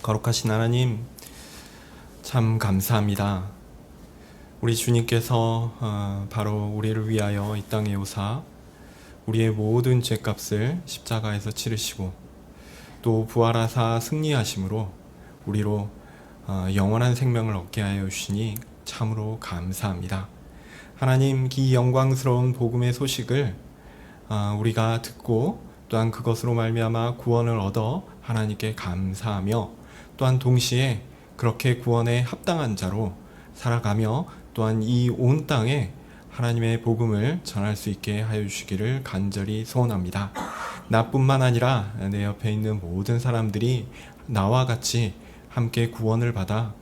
거룩하신 하나님, 참 감사합니다. 우리 주님께서 바로 우리를 위하여 이 땅에 오사 우리의 모든 죄값을 십자가에서 치르시고 또 부활하사 승리하심으로 우리로 영원한 생명을 얻게 하여 주시니 참으로 감사합니다. 하나님, 이 영광스러운 복음의 소식을 우리가 듣고 또한 그것으로 말미암아 구원을 얻어 하나님께 감사하며 또한 동시에 그렇게 구원에 합당한 자로 살아가며 또한 이 온 땅에 하나님의 복음을 전할 수 있게 하여 주시기를 간절히 소원합니다. 나뿐만 아니라 내 옆에 있는 모든 사람들이 나와 같이 함께 구원을 받아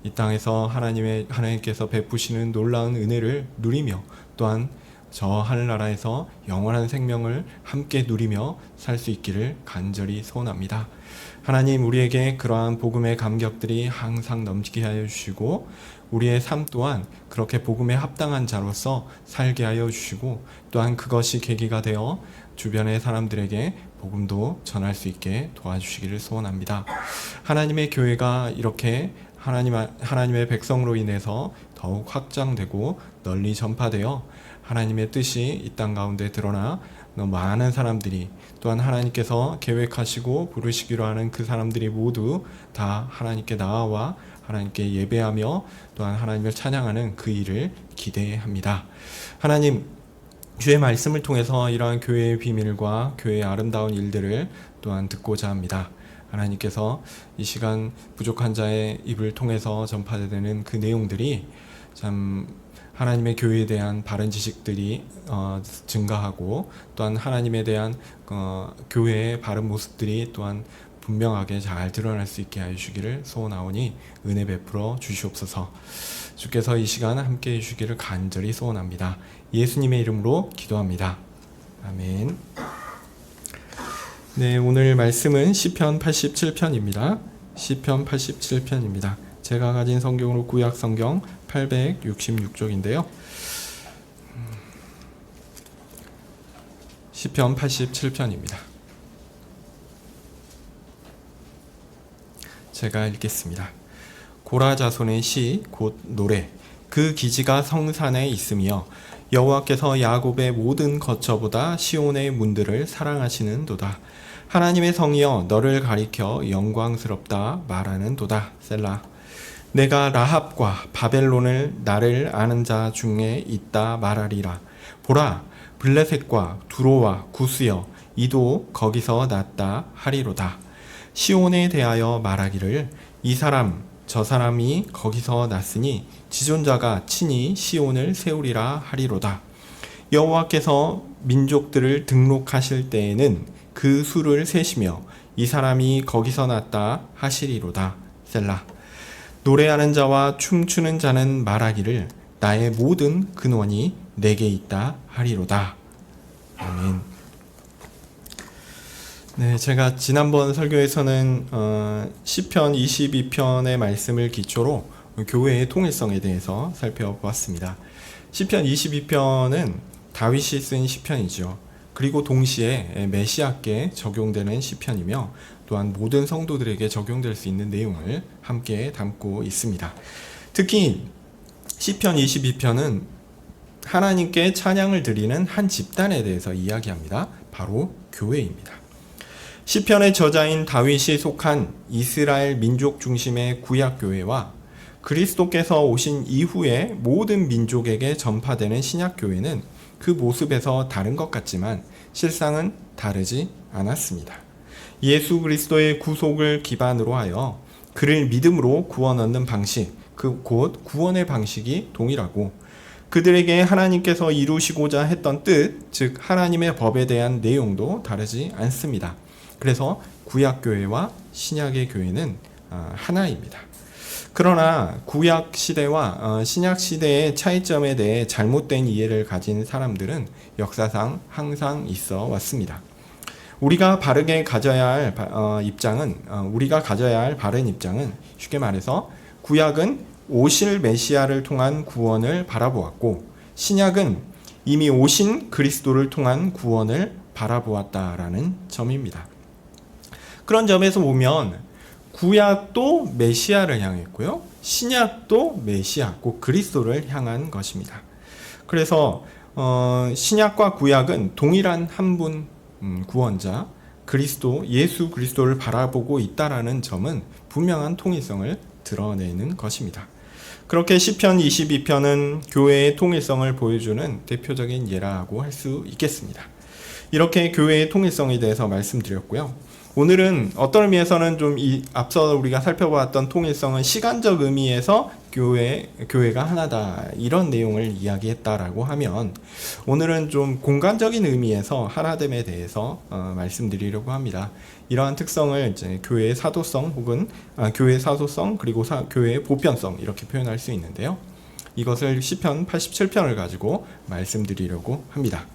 이 땅에서 하나님께서 베푸시는 놀라운 은혜를 누리며 또한 저 하늘나라에서 영원한 생명을 함께 누리며 살 수 있기를 간절히 소원합니다. 하나님, 우리에게 그러한 복음의 감격들이 항상 넘치게 하여 주시고 우리의 삶 또한 그렇게 복음에 합당한 자로서 살게 하여 주시고 또한 그것이 계기가 되어 주변의 사람들에게 복음도 전할 수 있게 도와주시기를 소원합니다. 하나님의 교회가 이렇게 하나님의 백성으로 인해서 더욱 확장되고 널리 전파되어 하나님의 뜻이 이 땅 가운데 드러나 많은 사람들이 또한 하나님께서 계획하시고 부르시기로 하는 그 사람들이 모두 다 하나님께 나아와 하나님께 예배하며 또한 하나님을 찬양하는 그 일을 기대합니다. 하나님, 주의 말씀을 통해서 이러한 교회의 비밀과 교회의 아름다운 일들을 또한 듣고자 합니다. 하나님께서 이 시간 부족한 자의 입을 통해서 전파되는 그 내용들이 참 하나님의 교회에 대한 바른 지식들이 증가하고 또한 하나님에 대한 교회의 바른 모습들이 또한 분명하게 잘 드러날 수 있게 하여 주시기를 소원하오니 은혜 베풀어 주시옵소서. 주께서 이 시간 함께해 주시기를 간절히 소원합니다. 예수님의 이름으로 기도합니다. 아멘. 네, 오늘 말씀은 시편 87편입니다. 시편 87편입니다. 제가 가진 성경으로 구약 성경 866쪽인데요. 시편 87편입니다. 제가 읽겠습니다. 고라 자손의 시 곧 노래, 그 기지가 성산에 있으며 여호와께서 야곱의 모든 거처보다 시온의 문들을 사랑하시는도다. 하나님의 성이여, 너를 가리켜 영광스럽다 말하는 도다. 셀라. 내가 라합과 바벨론을 나를 아는 자 중에 있다 말하리라. 보라, 블레셋과 두로와 구스여, 이도 거기서 났다 하리로다. 시온에 대하여 말하기를 이 사람 저 사람이 거기서 났으니 지존자가 친히 시온을 세우리라 하리로다. 여호와께서 민족들을 등록하실 때에는 그 수를 세시며 이 사람이 거기서 났다 하시리로다. 셀라. 노래하는 자와 춤추는 자는 말하기를 나의 모든 근원이 내게 있다 하리로다. 아멘. 네, 제가 지난번 설교에서는 시편 22편의 말씀을 기초로 교회의 통일성에 대해서 살펴보았습니다. 시편 22편은 다윗이 쓴 시편이죠. 그리고 동시에 메시아께 적용되는 시편이며 또한 모든 성도들에게 적용될 수 있는 내용을 함께 담고 있습니다. 특히 시편 22편은 하나님께 찬양을 드리는 한 집단에 대해서 이야기합니다. 바로 교회입니다. 시편의 저자인 다윗이 속한 이스라엘 민족 중심의 구약교회와 그리스도께서 오신 이후에 모든 민족에게 전파되는 신약교회는 그 모습에서 다른 것 같지만 실상은 다르지 않았습니다. 예수 그리스도의 구속을 기반으로 하여 그를 믿음으로 구원 얻는 방식, 곧 구원의 방식이 동일하고 그들에게 하나님께서 이루시고자 했던 뜻, 즉 하나님의 법에 대한 내용도 다르지 않습니다. 그래서 구약교회와 신약의 교회는 하나입니다. 그러나 구약 시대와 신약 시대의 차이점에 대해 잘못된 이해를 가진 사람들은 역사상 항상 있어 왔습니다. 우리가 가져야 할 바른 입장은 쉽게 말해서 구약은 오실 메시아를 통한 구원을 바라보았고 신약은 이미 오신 그리스도를 통한 구원을 바라보았다라는 점입니다. 그런 점에서 보면 구약도 메시아를 향했고요. 신약도 메시아, 곧 그리스도를 향한 것입니다. 그래서 신약과 구약은 동일한 한 분 구원자 그리스도, 예수 그리스도를 바라보고 있다라는 점은 분명한 통일성을 드러내는 것입니다. 그렇게 시편 22편은 교회의 통일성을 보여주는 대표적인 예라고 할 수 있겠습니다. 이렇게 교회의 통일성에 대해서 말씀드렸고요. 오늘은 어떤 의미에서는 좀 앞서 우리가 살펴보았던 통일성은 시간적 의미에서 교회가 하나다 이런 내용을 이야기했다라고 하면, 오늘은 좀 공간적인 의미에서 하나됨에 대해서 말씀드리려고 합니다. 이러한 특성을 이제 교회의 사도성 혹은 교회의 사도성 그리고 교회의 보편성 이렇게 표현할 수 있는데요. 이것을 시편 87편을 가지고 말씀드리려고 합니다.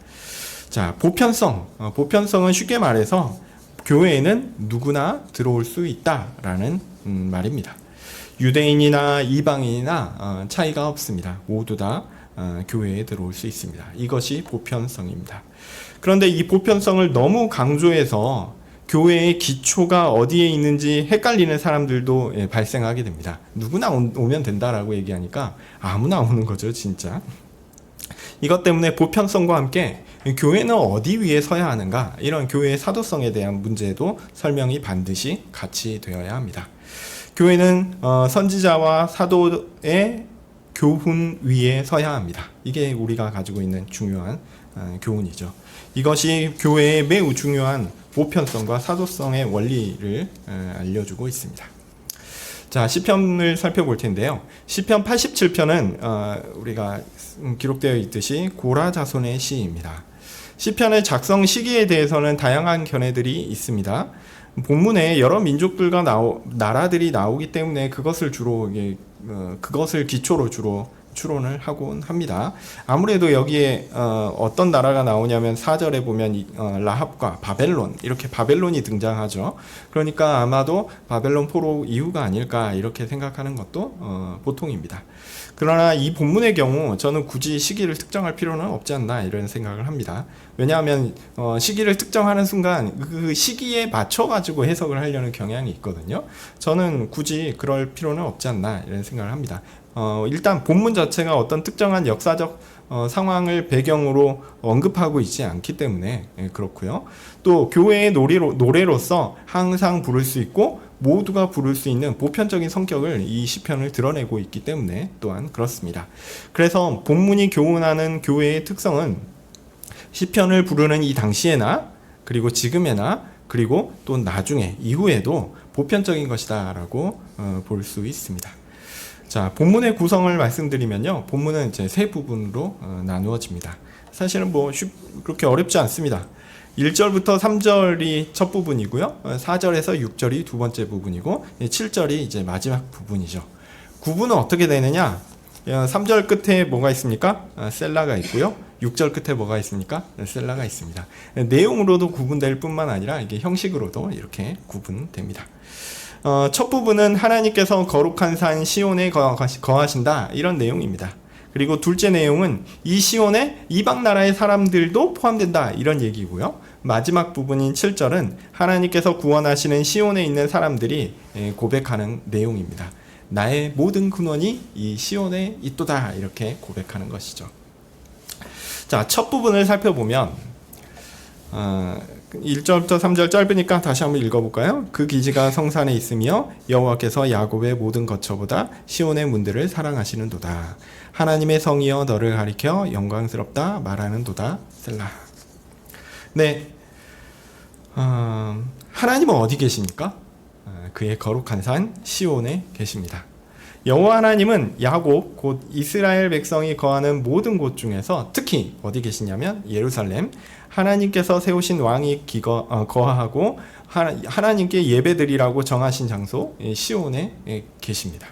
자, 보편성은 쉽게 말해서 교회에는 누구나 들어올 수 있다라는 말입니다. 유대인이나 이방인이나 차이가 없습니다. 모두 다 교회에 들어올 수 있습니다. 이것이 보편성입니다. 그런데 이 보편성을 너무 강조해서 교회의 기초가 어디에 있는지 헷갈리는 사람들도 발생하게 됩니다. 누구나 오면 된다라고 얘기하니까 아무나 오는 거죠, 진짜. 이것 때문에 보편성과 함께 교회는 어디 위에 서야 하는가, 이런 교회의 사도성에 대한 문제도 설명이 반드시 같이 되어야 합니다. 교회는 선지자와 사도의 교훈 위에 서야 합니다. 이게 우리가 가지고 있는 중요한 교훈이죠. 이것이 교회의 매우 중요한 보편성과 사도성의 원리를 알려주고 있습니다. 자, 시편을 살펴볼 텐데요. 시편 87편은 우리가 기록되어 있듯이 고라 자손의 시입니다. 시편의 작성 시기에 대해서는 다양한 견해들이 있습니다. 본문에 여러 민족들과 나라들이 나오기 때문에 그것을 기초로 주로 추론을 하곤 합니다. 아무래도 여기에 어떤 나라가 나오냐면 4절에 보면 라합과 바벨론, 이렇게 바벨론이 등장하죠. 그러니까 아마도 바벨론 포로 이후가 아닐까 이렇게 생각하는 것도 보통입니다. 그러나 이 본문의 경우 저는 굳이 시기를 특정할 필요는 없지 않나 이런 생각을 합니다. 왜냐하면 시기를 특정하는 순간 그 시기에 맞춰가지고 해석을 하려는 경향이 있거든요. 저는 굳이 그럴 필요는 없지 않나 이런 생각을 합니다. 일단 본문 자체가 어떤 특정한 역사적 상황을 배경으로 언급하고 있지 않기 때문에 그렇고요. 또 교회의 노래로서 항상 부를 수 있고 모두가 부를 수 있는 보편적인 성격을 이 시편을 드러내고 있기 때문에 또한 그렇습니다. 그래서 본문이 교훈하는 교회의 특성은 시편을 부르는 이 당시에나 그리고 지금에나 그리고 또 나중에 이후에도 보편적인 것이다 라고 볼 수 있습니다. 자, 본문의 구성을 말씀드리면요. 본문은 이제 세 부분으로 나누어집니다. 사실은 그렇게 어렵지 않습니다. 1절부터 3절이 첫 부분이고요. 4절에서 6절이 두 번째 부분이고 7절이 이제 마지막 부분이죠. 구분은 어떻게 되느냐? 3절 끝에 뭐가 있습니까? 셀라가 있고요. 6절 끝에 뭐가 있습니까? 셀라가 있습니다. 내용으로도 구분될 뿐만 아니라 이게 형식으로도 이렇게 구분됩니다. 첫 부분은 하나님께서 거룩한 산 시온에 거하신다 이런 내용입니다. 그리고 둘째 내용은 이 시온에 이방 나라의 사람들도 포함된다 이런 얘기고요. 마지막 부분인 7절은 하나님께서 구원하시는 시온에 있는 사람들이 고백하는 내용입니다. 나의 모든 근원이 이 시온에 있도다 이렇게 고백하는 것이죠. 자, 첫 부분을 살펴보면 1절부터 3절 짧으니까 다시 한번 읽어볼까요? 그 기지가 성산에 있으며 여호와께서 야곱의 모든 거처보다 시온의 문들을 사랑하시는도다. 하나님의 성이여 너를 가리켜 영광스럽다 말하는도다. 셀라. 네, 하나님은 어디 계십니까? 그의 거룩한 산 시온에 계십니다. 여호와 하나님은 야곱 곧 이스라엘 백성이 거하는 모든 곳 중에서 특히 어디 계시냐면 예루살렘, 하나님께서 세우신 왕이 거하고 하나님께 예배드리라고 정하신 장소 시온에 계십니다.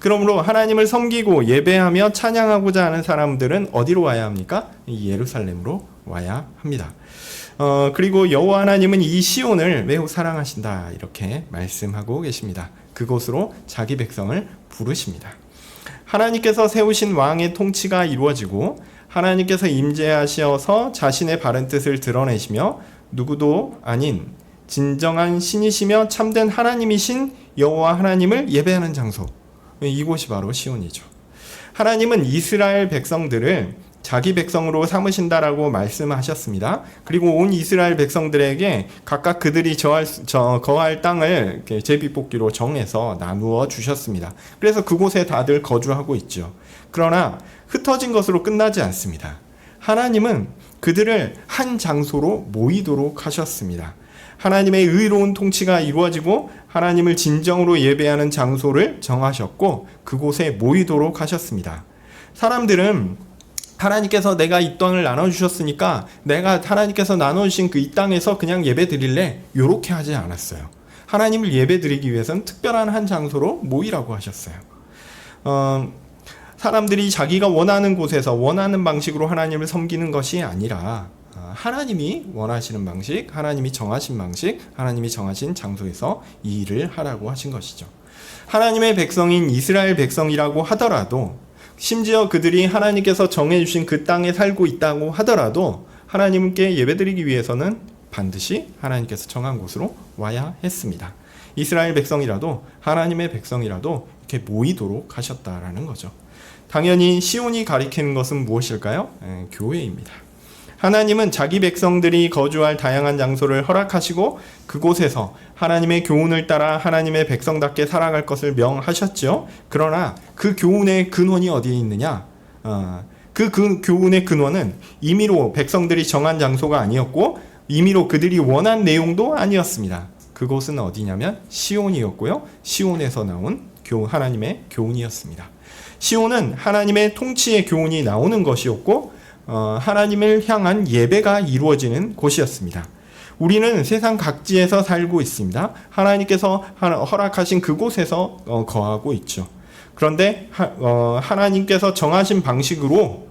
그러므로 하나님을 섬기고 예배하며 찬양하고자 하는 사람들은 어디로 와야 합니까? 예루살렘으로 와야 합니다. 그리고 여호와 하나님은 이 시온을 매우 사랑하신다 이렇게 말씀하고 계십니다. 그곳으로 자기 백성을 부르십니다. 하나님께서 세우신 왕의 통치가 이루어지고 하나님께서 임재하셔서 자신의 바른 뜻을 드러내시며 누구도 아닌 진정한 신이시며 참된 하나님이신 여호와 하나님을 예배하는 장소. 이곳이 바로 시온이죠. 하나님은 이스라엘 백성들을 자기 백성으로 삼으신다라고 말씀하셨습니다. 그리고 온 이스라엘 백성들에게 각각 그들이 거할 땅을 제비뽑기로 정해서 나누어 주셨습니다. 그래서 그곳에 다들 거주하고 있죠. 그러나 흩어진 것으로 끝나지 않습니다. 하나님은 그들을 한 장소로 모이도록 하셨습니다. 하나님의 의로운 통치가 이루어지고 하나님을 진정으로 예배하는 장소를 정하셨고 그곳에 모이도록 하셨습니다. 사람들은 하나님께서 내가 이 땅을 나눠주셨으니까 내가 하나님께서 나눠주신 그 이 땅에서 그냥 예배 드릴래? 요렇게 하지 않았어요. 하나님을 예배 드리기 위해서는 특별한 한 장소로 모이라고 하셨어요. 사람들이 자기가 원하는 곳에서 원하는 방식으로 하나님을 섬기는 것이 아니라 하나님이 원하시는 방식, 하나님이 정하신 방식, 하나님이 정하신 장소에서 이 일을 하라고 하신 것이죠. 하나님의 백성인 이스라엘 백성이라고 하더라도 심지어 그들이 하나님께서 정해주신 그 땅에 살고 있다고 하더라도 하나님께 예배드리기 위해서는 반드시 하나님께서 정한 곳으로 와야 했습니다. 이스라엘 백성이라도 하나님의 백성이라도 이렇게 모이도록 하셨다라는 거죠. 당연히 시온이 가리키는 것은 무엇일까요? 교회입니다. 하나님은 자기 백성들이 거주할 다양한 장소를 허락하시고 그곳에서 하나님의 교훈을 따라 하나님의 백성답게 살아갈 것을 명하셨죠. 그러나 그 교훈의 근원이 어디에 있느냐? 그 교훈의 근원은 임의로 백성들이 정한 장소가 아니었고 임의로 그들이 원한 내용도 아니었습니다. 그곳은 어디냐면 시온이었고요. 시온에서 나온 하나님의 교훈이었습니다. 시온은 하나님의 통치의 교훈이 나오는 것이었고 하나님을 향한 예배가 이루어지는 곳이었습니다. 우리는 세상 각지에서 살고 있습니다. 하나님께서 허락하신 그곳에서 거하고 있죠. 그런데 하나님께서 정하신 방식으로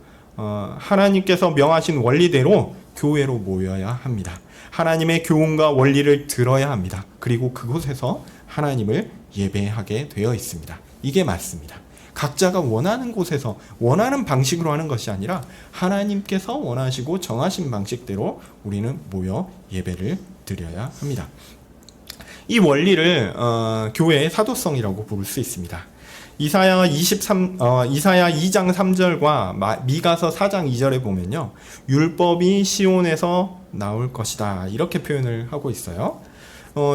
하나님께서 명하신 원리대로 교회로 모여야 합니다. 하나님의 교훈과 원리를 들어야 합니다. 그리고 그곳에서 하나님을 예배하게 되어 있습니다. 이게 맞습니다. 각자가 원하는 곳에서 원하는 방식으로 하는 것이 아니라 하나님께서 원하시고 정하신 방식대로 우리는 모여 예배를 드려야 합니다. 이 원리를 교회의 사도성이라고 부를 수 있습니다. 이사야 2장 3절과 미가서 4장 2절에 보면요. 율법이 시온에서 나올 것이다. 이렇게 표현을 하고 있어요.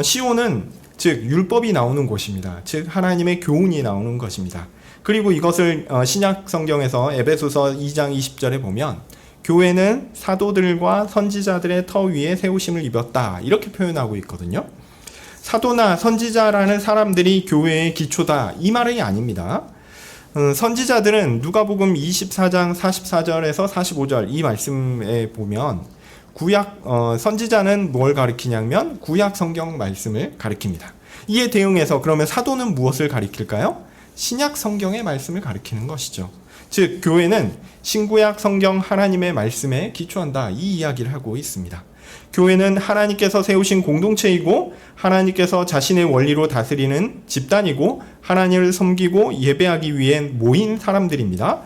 시온은 즉 율법이 나오는 곳입니다. 즉 하나님의 교훈이 나오는 것입니다. 그리고 이것을 신약 성경에서 에베소서 2장 20절에 보면 교회는 사도들과 선지자들의 터 위에 세우심을 입었다. 이렇게 표현하고 있거든요. 사도나 선지자라는 사람들이 교회의 기초다. 이 말이 아닙니다. 선지자들은 누가복음 24장 44절에서 45절 이 말씀에 보면 선지자는 뭘 가리키냐면 구약 성경 말씀을 가리킵니다. 이에 대응해서 그러면 사도는 무엇을 가리킬까요? 신약 성경의 말씀을 가리키는 것이죠. 즉 교회는 신구약 성경 하나님의 말씀에 기초한다. 이 이야기를 하고 있습니다. 교회는 하나님께서 세우신 공동체이고 하나님께서 자신의 원리로 다스리는 집단이고 하나님을 섬기고 예배하기 위해 모인 사람들입니다.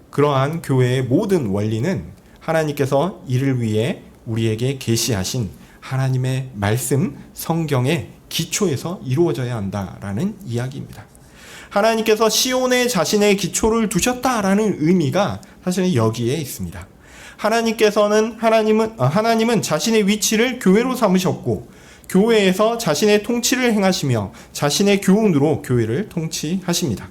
그러한 교회의 모든 원리는 하나님께서 이를 위해 우리에게 계시하신 하나님의 말씀 성경의 기초에서 이루어져야 한다라는 이야기입니다. 하나님께서 시온에 자신의 기초를 두셨다라는 의미가 사실은 여기에 있습니다. 하나님은 자신의 위치를 교회로 삼으셨고 교회에서 자신의 통치를 행하시며 자신의 교훈으로 교회를 통치하십니다.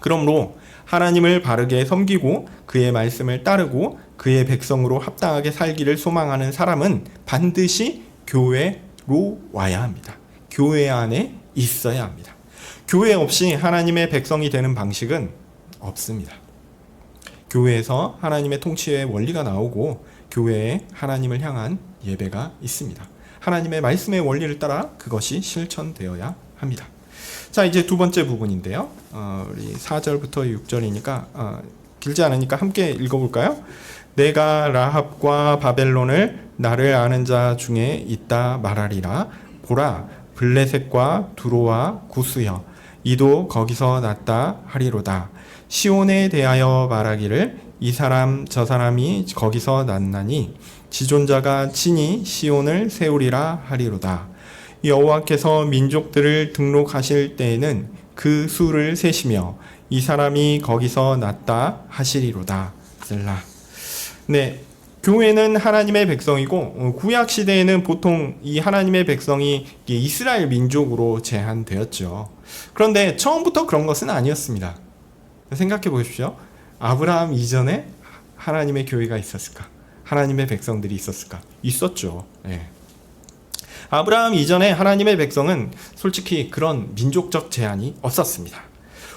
그러므로 하나님을 바르게 섬기고 그의 말씀을 따르고 그의 백성으로 합당하게 살기를 소망하는 사람은 반드시 교회로 와야 합니다. 교회 안에 있어야 합니다. 교회 없이 하나님의 백성이 되는 방식은 없습니다. 교회에서 하나님의 통치의 원리가 나오고 교회에 하나님을 향한 예배가 있습니다. 하나님의 말씀의 원리를 따라 그것이 실천되어야 합니다. 자, 이제 두 번째 부분인데요. 우리 4절부터 6절이니까 길지 않으니까 함께 읽어볼까요? 내가 라합과 바벨론을 나를 아는 자 중에 있다 말하리라. 보라, 블레셋과 두로와 구스여, 이도 거기서 났다 하리로다. 시온에 대하여 말하기를 이 사람 저 사람이 거기서 났나니 지존자가 친히 시온을 세우리라 하리로다. 여호와께서 민족들을 등록하실 때에는 그 수를 세시며 이 사람이 거기서 났다 하시리로다. 셀라. 네, 교회는 하나님의 백성이고 구약 시대에는 보통 이 하나님의 백성이 이스라엘 민족으로 제한되었죠. 그런데 처음부터 그런 것은 아니었습니다. 생각해 보십시오. 아브라함 이전에 하나님의 교회가 있었을까? 하나님의 백성들이 있었을까? 있었죠. 네. 아브라함 이전에 하나님의 백성은 솔직히 그런 민족적 제한이 없었습니다.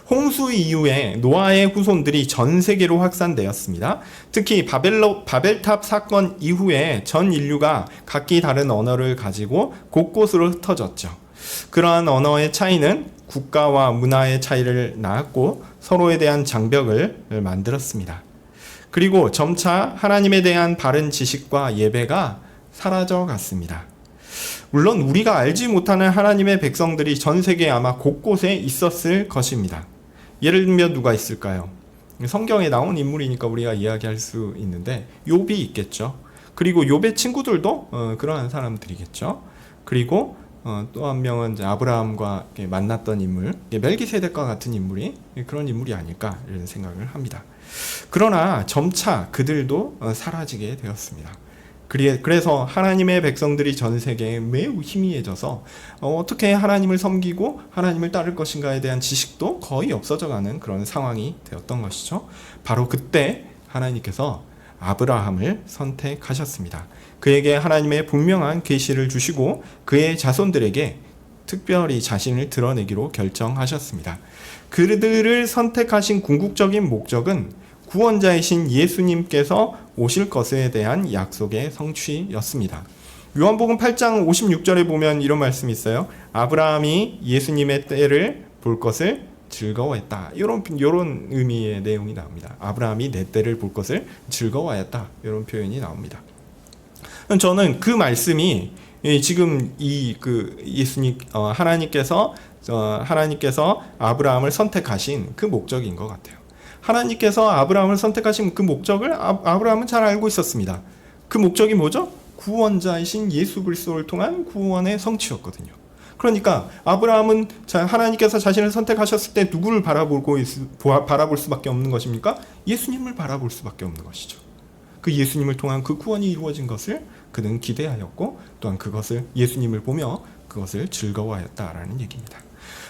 홍수 이후에 노아의 후손들이 전 세계로 확산되었습니다. 특히 바벨탑 사건 이후에 전 인류가 각기 다른 언어를 가지고 곳곳으로 흩어졌죠. 그러한 언어의 차이는 국가와 문화의 차이를 낳았고 서로에 대한 장벽을 만들었습니다. 그리고 점차 하나님에 대한 바른 지식과 예배가 사라져 갔습니다. 물론 우리가 알지 못하는 하나님의 백성들이 전 세계에 아마 곳곳에 있었을 것입니다. 예를 들면 누가 있을까요? 성경에 나온 인물이니까 우리가 이야기할 수 있는데 욥이 있겠죠. 그리고 욥의 친구들도 그러한 사람들이겠죠. 그리고 또 한 명은 이제 아브라함과 만났던 인물, 멜기세덱과 같은 인물이 그런 인물이 아닐까 이런 생각을 합니다. 그러나 점차 그들도 사라지게 되었습니다. 그래서 하나님의 백성들이 전 세계에 매우 희미해져서 어떻게 하나님을 섬기고 하나님을 따를 것인가에 대한 지식도 거의 없어져가는 그런 상황이 되었던 것이죠. 바로 그때 하나님께서 아브라함을 선택하셨습니다. 그에게 하나님의 분명한 계시를 주시고 그의 자손들에게 특별히 자신을 드러내기로 결정하셨습니다. 그들을 선택하신 궁극적인 목적은 구원자이신 예수님께서 오실 것에 대한 약속의 성취였습니다. 요한복음 8장 56절에 보면 이런 말씀이 있어요. 아브라함이 예수님의 때를 볼 것을 즐거워했다. 이런 의미의 내용이 나옵니다. 아브라함이 내 때를 볼 것을 즐거워했다. 이런 표현이 나옵니다. 저는 그 말씀이 지금 하나님께서 아브라함을 선택하신 그 목적인 것 같아요. 하나님께서 아브라함을 선택하신 그 목적을 아브라함은 잘 알고 있었습니다. 그 목적이 뭐죠? 구원자이신 예수 그리스도를 통한 구원의 성취였거든요. 그러니까 아브라함은 하나님께서 자신을 선택하셨을 때 누구를 바라볼 수밖에 없는 것입니까? 예수님을 바라볼 수밖에 없는 것이죠. 그 예수님을 통한 그 구원이 이루어진 것을 그는 기대하였고 또한 그것을 예수님을 보며 그것을 즐거워하였다라는 얘기입니다.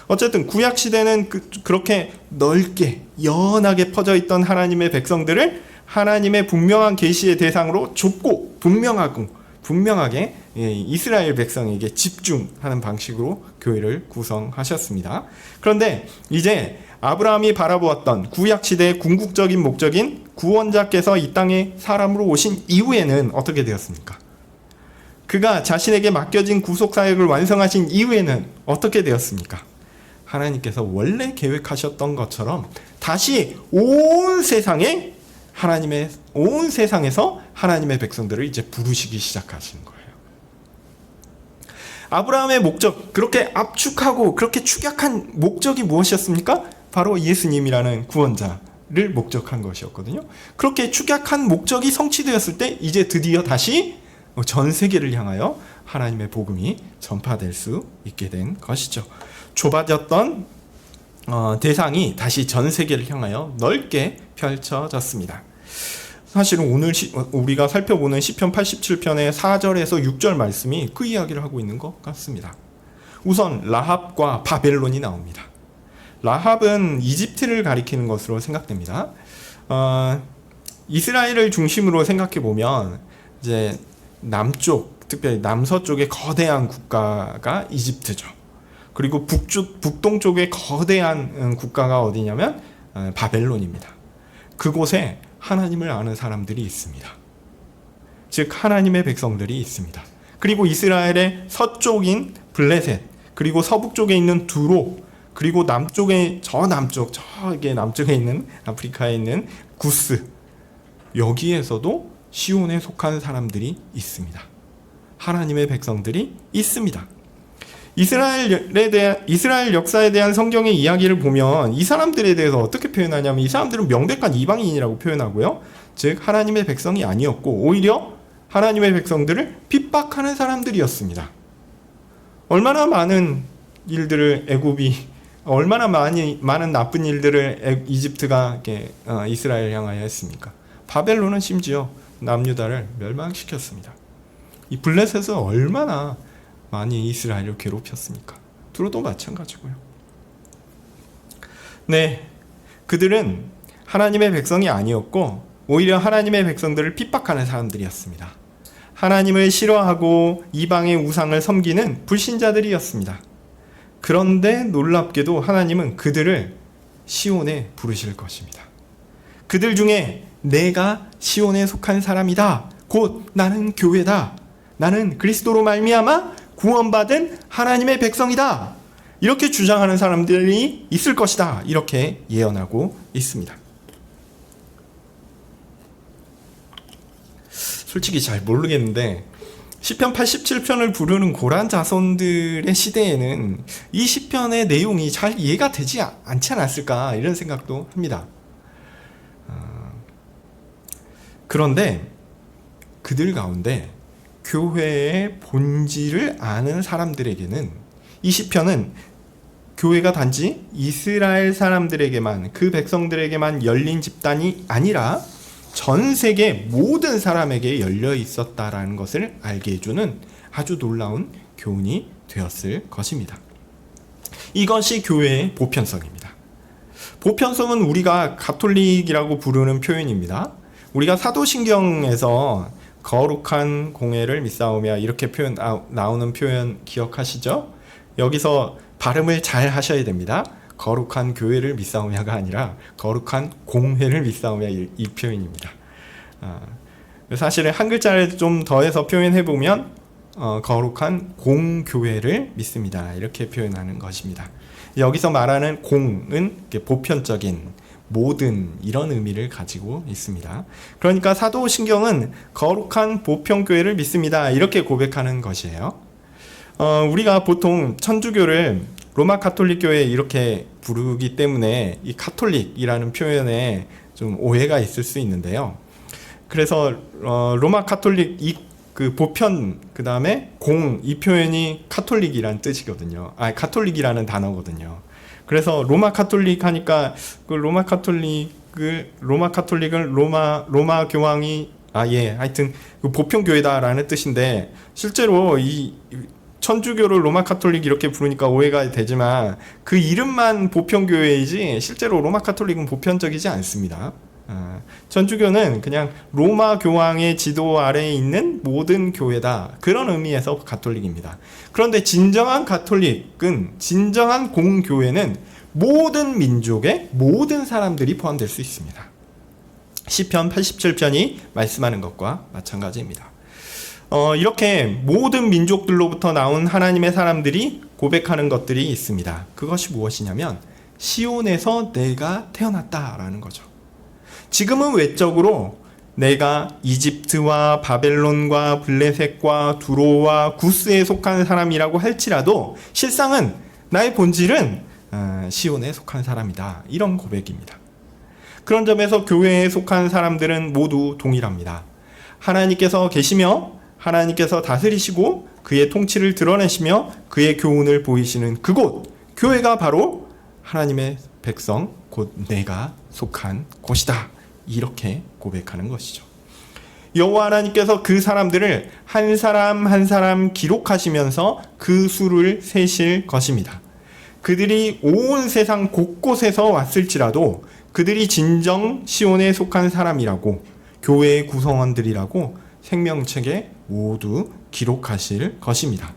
어쨌든 구약 시대는 그렇게 넓게 연하게 퍼져 있던 하나님의 백성들을 하나님의 분명한 계시의 대상으로 좁고 분명하게 이스라엘 백성에게 집중하는 방식으로 교회를 구성하셨습니다. 그런데 이제 아브라함이 바라보았던 구약 시대의 궁극적인 목적인 구원자께서 이 땅에 사람으로 오신 이후에는 어떻게 되었습니까? 그가 자신에게 맡겨진 구속 사역을 완성하신 이후에는 어떻게 되었습니까? 하나님께서 원래 계획하셨던 것처럼 다시 온 세상에서 하나님의 백성들을 이제 부르시기 시작하시는 거예요. 아브라함의 목적, 그렇게 압축하고 그렇게 축약한 목적이 무엇이었습니까? 바로 예수님이라는 구원자를 목적한 것이었거든요. 그렇게 축약한 목적이 성취되었을 때 이제 드디어 다시 전 세계를 향하여 하나님의 복음이 전파될 수 있게 된 것이죠. 좁아졌던 대상이 다시 전 세계를 향하여 넓게 펼쳐졌습니다. 사실은 오늘 우리가 살펴보는 시편 87편의 4절에서 6절 말씀이 그 이야기를 하고 있는 것 같습니다. 우선 라합과 바벨론이 나옵니다. 라합은 이집트를 가리키는 것으로 생각됩니다. 이스라엘을 중심으로 생각해 보면 이제 남쪽, 특별히 남서쪽의 거대한 국가가 이집트죠. 그리고 북동쪽의 거대한 국가가 어디냐면 바벨론입니다. 그곳에 하나님을 아는 사람들이 있습니다. 즉 하나님의 백성들이 있습니다. 그리고 이스라엘의 서쪽인 블레셋, 그리고 서북쪽에 있는 두로, 그리고 남쪽에 저게 남쪽에 있는 아프리카에 있는 구스, 여기에서도 시온에 속한 사람들이 있습니다. 하나님의 백성들이 있습니다. 이스라엘 역사에 대한 성경의 이야기를 보면 이 사람들에 대해서 어떻게 표현하냐면 이 사람들은 명백한 이방인이라고 표현하고요. 즉 하나님의 백성이 아니었고 오히려 하나님의 백성들을 핍박하는 사람들이었습니다. 얼마나 많은 일들을 애굽이 얼마나 많은 나쁜 일들을 이집트가 이스라엘 향하여 했습니까? 바벨론은 심지어 남유다를 멸망시켰습니다. 이 블레셋은 얼마나 많이 이스라엘을 괴롭혔습니까? 두로도 마찬가지고요. 네, 그들은 하나님의 백성이 아니었고 오히려 하나님의 백성들을 핍박하는 사람들이었습니다. 하나님을 싫어하고 이방의 우상을 섬기는 불신자들이었습니다. 그런데 놀랍게도 하나님은 그들을 시온에 부르실 것입니다. 그들 중에 내가 시온에 속한 사람이다. 곧 나는 교회다. 나는 그리스도로 말미암아 구원받은 하나님의 백성이다. 이렇게 주장하는 사람들이 있을 것이다. 이렇게 예언하고 있습니다. 솔직히 잘 모르겠는데 시편 87편을 부르는 고란 자손들의 시대에는 이 시편의 내용이 잘 이해가 되지 않지 않았을까 이런 생각도 합니다. 그런데 그들 가운데 교회의 본질을 아는 사람들에게는 이 시편은 교회가 단지 이스라엘 사람들에게만, 그 백성들에게만 열린 집단이 아니라 전 세계 모든 사람에게 열려 있었다라는 것을 알게 해주는 아주 놀라운 교훈이 되었을 것입니다. 이것이 교회의 보편성입니다. 보편성은 우리가 가톨릭이라고 부르는 표현입니다. 우리가 사도신경에서 거룩한 공회를 믿사오며 이렇게 나오는 표현 기억하시죠? 여기서 발음을 잘 하셔야 됩니다. 거룩한 교회를 믿사오며가 아니라 거룩한 공회를 믿사오며 이 표현입니다. 사실은 한 글자를 좀 더해서 표현해보면 거룩한 공교회를 믿습니다. 이렇게 표현하는 것입니다. 여기서 말하는 공은 보편적인 모든 이런 의미를 가지고 있습니다. 그러니까 사도신경은 거룩한 보편교회를 믿습니다. 이렇게 고백하는 것이에요. 우리가 보통 천주교를 로마 가톨릭 교회 이렇게 부르기 때문에 이 가톨릭이라는 표현에 좀 오해가 있을 수 있는데요. 그래서 로마 가톨릭 그 보편 그 다음에 공 이 표현이 카톨릭이라는 뜻이거든요. 가톨릭이라는 단어거든요. 그래서 로마 가톨릭 하니까 그 로마 가톨릭을 로마 교황이 하여튼 그 보편 교회다라는 뜻인데 실제로 이 천주교를 로마 가톨릭 이렇게 부르니까 오해가 되지만 그 이름만 보편교회이지 실제로 로마 가톨릭은 보편적이지 않습니다. 천주교는 그냥 로마 교황의 지도 아래에 있는 모든 교회다. 그런 의미에서 가톨릭입니다. 그런데 진정한 가톨릭은, 진정한 공교회는 모든 민족의 모든 사람들이 포함될 수 있습니다. 시편 87편이 말씀하는 것과 마찬가지입니다. 이렇게 모든 민족들로부터 나온 하나님의 사람들이 고백하는 것들이 있습니다. 그것이 무엇이냐면 시온에서 내가 태어났다라는 거죠. 지금은 외적으로 내가 이집트와 바벨론과 블레셋과 두로와 구스에 속한 사람이라고 할지라도 실상은 나의 본질은 시온에 속한 사람이다. 이런 고백입니다. 그런 점에서 교회에 속한 사람들은 모두 동일합니다. 하나님께서 계시며 하나님께서 다스리시고 그의 통치를 드러내시며 그의 교훈을 보이시는 그곳, 교회가 바로 하나님의 백성, 곧 내가 속한 곳이다. 이렇게 고백하는 것이죠. 여호와 하나님께서 그 사람들을 한 사람 한 사람 기록하시면서 그 수를 세실 것입니다. 그들이 온 세상 곳곳에서 왔을지라도 그들이 진정 시온에 속한 사람이라고, 교회의 구성원들이라고 생명책에 모두 기록하실 것입니다.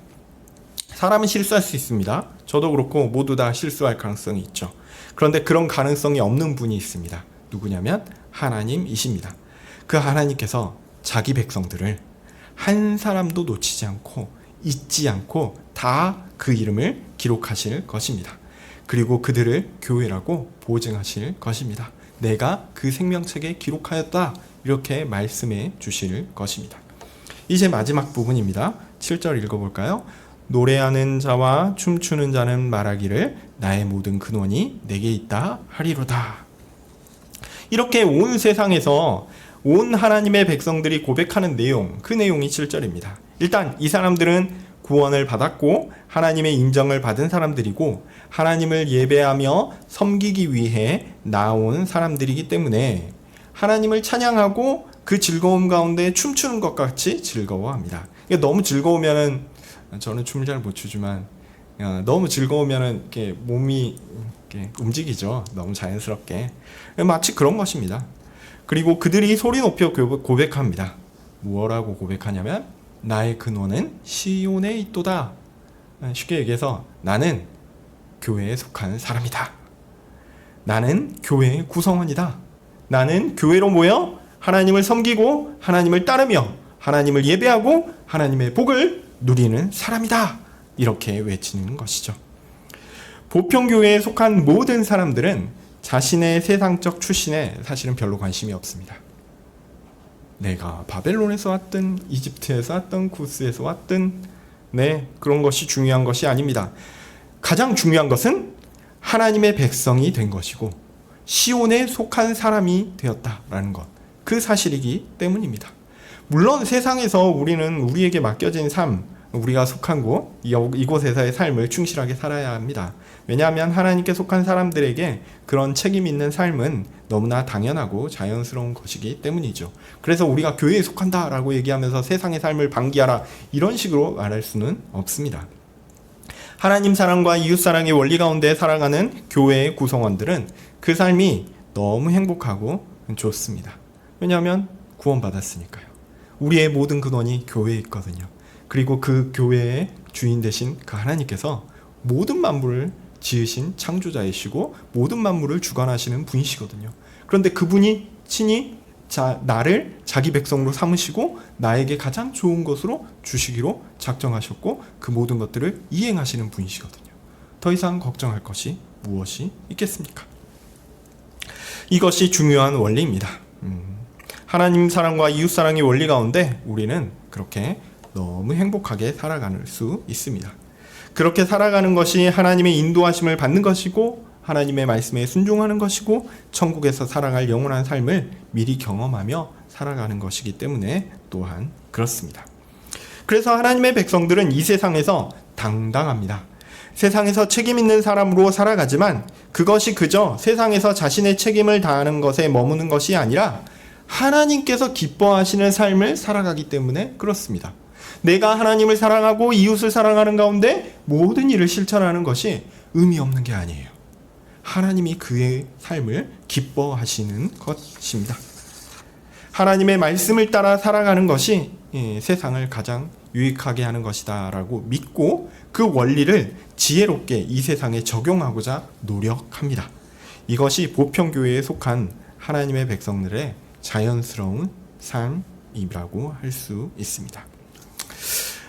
사람은 실수할 수 있습니다. 저도 그렇고 모두 다 실수할 가능성이 있죠. 그런데 그런 가능성이 없는 분이 있습니다. 누구냐면 하나님이십니다. 그 하나님께서 자기 백성들을 한 사람도 놓치지 않고 잊지 않고 다 그 이름을 기록하실 것입니다. 그리고 그들을 교회라고 보증하실 것입니다. 내가 그 생명책에 기록하였다. 이렇게 말씀해 주실 것입니다. 이제 마지막 부분입니다. 7절 읽어볼까요? 노래하는 자와 춤추는 자는 말하기를 나의 모든 근원이 내게 있다 하리로다. 이렇게 온 세상에서 온 하나님의 백성들이 고백하는 내용, 그 내용이 7절입니다. 일단 이 사람들은 구원을 받았고 하나님의 인정을 받은 사람들이고 하나님을 예배하며 섬기기 위해 나온 사람들이기 때문에 하나님을 찬양하고 그 즐거움 가운데 춤추는 것 같이 즐거워합니다. 너무 즐거우면은, 저는 춤을 잘 못 추지만 너무 즐거우면은 이렇게 몸이 이렇게 움직이죠. 너무 자연스럽게. 마치 그런 것입니다. 그리고 그들이 소리 높여 고백합니다. 무엇라고 고백하냐면 나의 근원은 시온에 있도다. 쉽게 얘기해서 나는 교회에 속한 사람이다. 나는 교회의 구성원이다. 나는 교회로 모여 하나님을 섬기고 하나님을 따르며 하나님을 예배하고 하나님의 복을 누리는 사람이다. 이렇게 외치는 것이죠. 보편교회에 속한 모든 사람들은 자신의 세상적 출신에 사실은 별로 관심이 없습니다. 내가 바벨론에서 왔든 이집트에서 왔든 구스에서 왔든 그런 것이 중요한 것이 아닙니다. 가장 중요한 것은 하나님의 백성이 된 것이고 시온에 속한 사람이 되었다라는 것, 그 사실이기 때문입니다. 물론 세상에서 우리는 우리에게 맡겨진 삶, 우리가 속한 곳, 이곳에서의 삶을 충실하게 살아야 합니다. 왜냐하면 하나님께 속한 사람들에게 그런 책임 있는 삶은 너무나 당연하고 자연스러운 것이기 때문이죠. 그래서 우리가 교회에 속한다라고 얘기하면서 세상의 삶을 방기하라 이런 식으로 말할 수는 없습니다. 하나님 사랑과 이웃 사랑의 원리 가운데 살아가는 교회의 구성원들은 그 삶이 너무 행복하고 좋습니다. 왜냐하면 구원받았으니까요. 우리의 모든 근원이 교회에 있거든요. 그리고 그 교회의 주인 되신 그 하나님께서 모든 만물을 지으신 창조자이시고 모든 만물을 주관하시는 분이시거든요. 그런데 그분이 친히 나를 자기 백성으로 삼으시고 나에게 가장 좋은 것으로 주시기로 작정하셨고 그 모든 것들을 이행하시는 분이시거든요. 더 이상 걱정할 것이 무엇이 있겠습니까? 이것이 중요한 원리입니다. 하나님 사랑과 이웃 사랑의 원리 가운데 우리는 그렇게 너무 행복하게 살아갈 수 있습니다. 그렇게 살아가는 것이 하나님의 인도하심을 받는 것이고 하나님의 말씀에 순종하는 것이고 천국에서 살아갈 영원한 삶을 미리 경험하며 살아가는 것이기 때문에 또한 그렇습니다. 그래서 하나님의 백성들은 이 세상에서 당당합니다. 세상에서 책임 있는 사람으로 살아가지만 그것이 그저 세상에서 자신의 책임을 다하는 것에 머무는 것이 아니라 하나님께서 기뻐하시는 삶을 살아가기 때문에 그렇습니다. 내가 하나님을 사랑하고 이웃을 사랑하는 가운데 모든 일을 실천하는 것이 의미 없는 게 아니에요. 하나님이 그의 삶을 기뻐하시는 것입니다. 하나님의 말씀을 따라 살아가는 것이 세상을 가장 유익하게 하는 것이다 라고 믿고 그 원리를 지혜롭게 이 세상에 적용하고자 노력합니다. 이것이 보편교회에 속한 하나님의 백성들의 자연스러운 삶이라고 할 수 있습니다.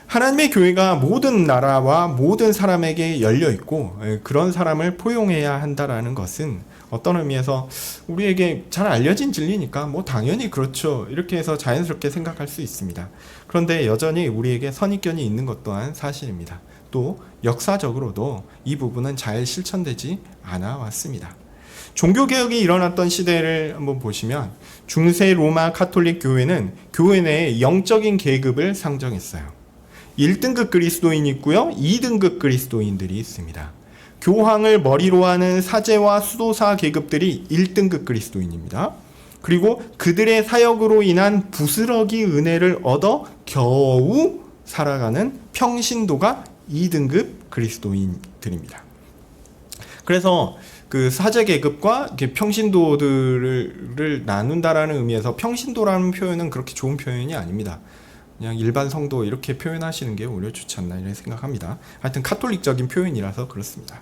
하나님의 교회가 모든 나라와 모든 사람에게 열려 있고 그런 사람을 포용해야 한다라는 것은 어떤 의미에서 우리에게 잘 알려진 진리니까 뭐 당연히 그렇죠 이렇게 해서 자연스럽게 생각할 수 있습니다. 그런데 여전히 우리에게 선입견이 있는 것 또한 사실입니다. 또 역사적으로도 이 부분은 잘 실천되지 않아 왔습니다. 종교개혁이 일어났던 시대를 한번 보시면 중세 로마 카톨릭 교회는 교회 내에 영적인 계급을 상정했어요. 1등급 그리스도인이 있고요. 2등급 그리스도인들이 있습니다. 교황을 머리로 하는 사제와 수도사 계급들이 1등급 그리스도인입니다. 그리고 그들의 사역으로 인한 부스러기 은혜를 얻어 겨우 살아가는 평신도가 2등급 그리스도인들입니다. 그래서 그 사제 계급과 평신도들을 나눈다라는 의미에서 평신도라는 표현은 그렇게 좋은 표현이 아닙니다. 그냥 일반 성도 이렇게 표현하시는 게 오히려 좋지 않나 이런 생각합니다. 하여튼 카톨릭적인 표현이라서 그렇습니다.